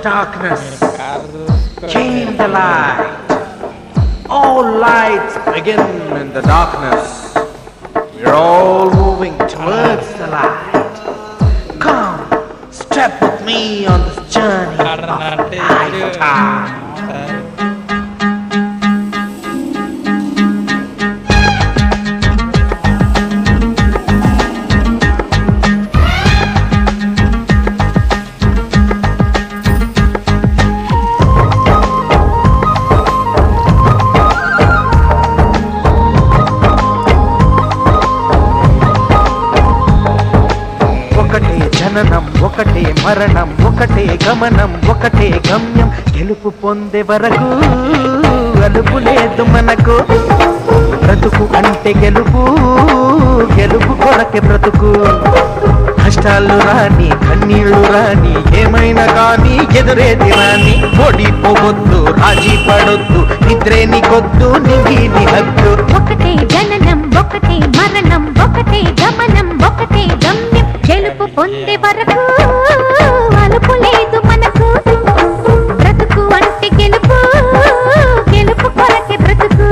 darkness, came the light. All lights begin in the darkness. We're all moving towards the light. Come, step with me on this journey of lifetime. జననం ఒకటే మరణం ఒకటే గమనం ఒకటే గమ్యం గెలుపు పొందే వరకు అలుపు లేదు మనకు బ్రతుకు అంటే గెలుపు గెలుపు కొరకే బ్రతుకు కష్టాలు రాని కన్నీళ్లు రాని ఏమైనా కానీ ఎదురేది రాని ఓడిపోవద్దు రాజీ పడొద్దు నిద్రే నీకొద్దు నిగి నిహద్దు ఒకటే జననం ఒకటే మరణం ఒకటే గమనం ఒకటే గమ్యం గెలుపు పొందే వరకు అలుపు లేదు మనకు బ్రతుకు అంటే గెలుపు గెలుపు కొరకే బ్రతుకు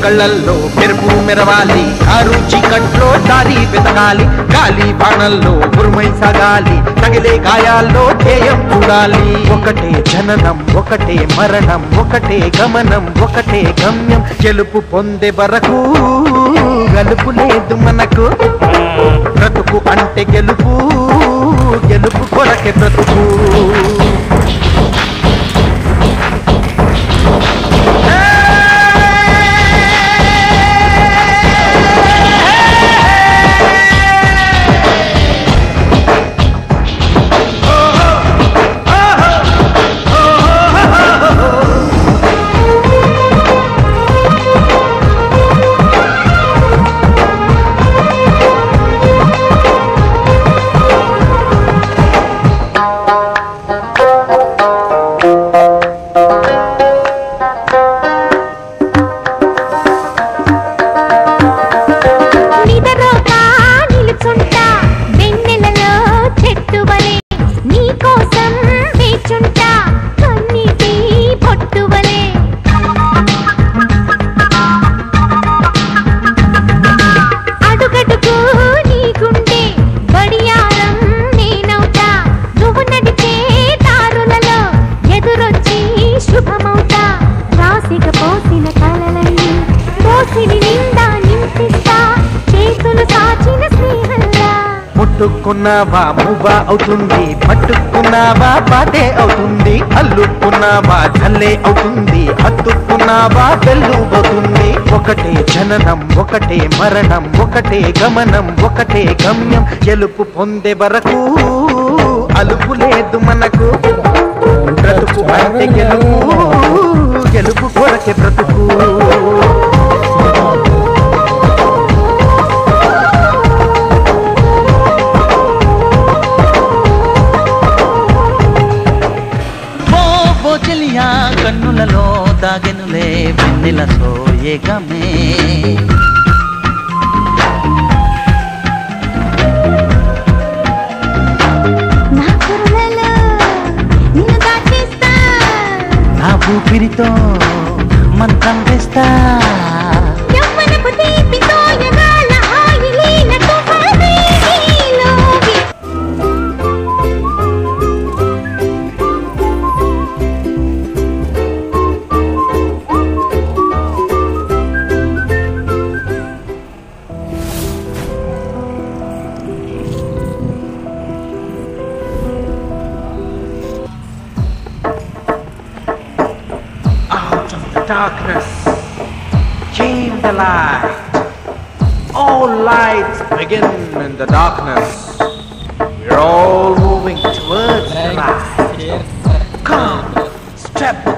కళ్ళల్లో మెరుపు మెరవాలి కారు చీకట్లో దారి వెతకాలి గాలి బాణల్లో ఉరుమై సాగాలి తగిలే గాయాల్లో ధ్యేయం చూడాలి ఒకటే జననం ఒకటే మరణం ఒకటే గమనం ఒకటే గమ్యం గెలుపు పొందే వరకు గలుపు లేదు మనకు బ్రతుకు అంటే గెలుపు గెలుపు కొరకే బ్రతుకు ముట్టుకున్నావా మువ్వా అవుతుంది పట్టుకున్నావా బాటే అవుతుంది అల్లుకున్నావా జల్లే అవుతుంది హత్తుకున్నావా వెల్లుబోతుంది ఒకటే జననం ఒకటే మరణం ఒకటే గమనం ఒకటే గమ్యం గెలుపు పొందే వరకు అలుపు లేదు మనకు బ్రతుకు అంటే గెలుపు గెలుపు కొరకే బ్రతుకు కన్నులలో దాగెనులే వెన్నెల సోయగమే నా ఊపిరితో మంత్రం వేస్తా darkness came the light. All lights begin in the darkness. We're all moving towards the light. Come, step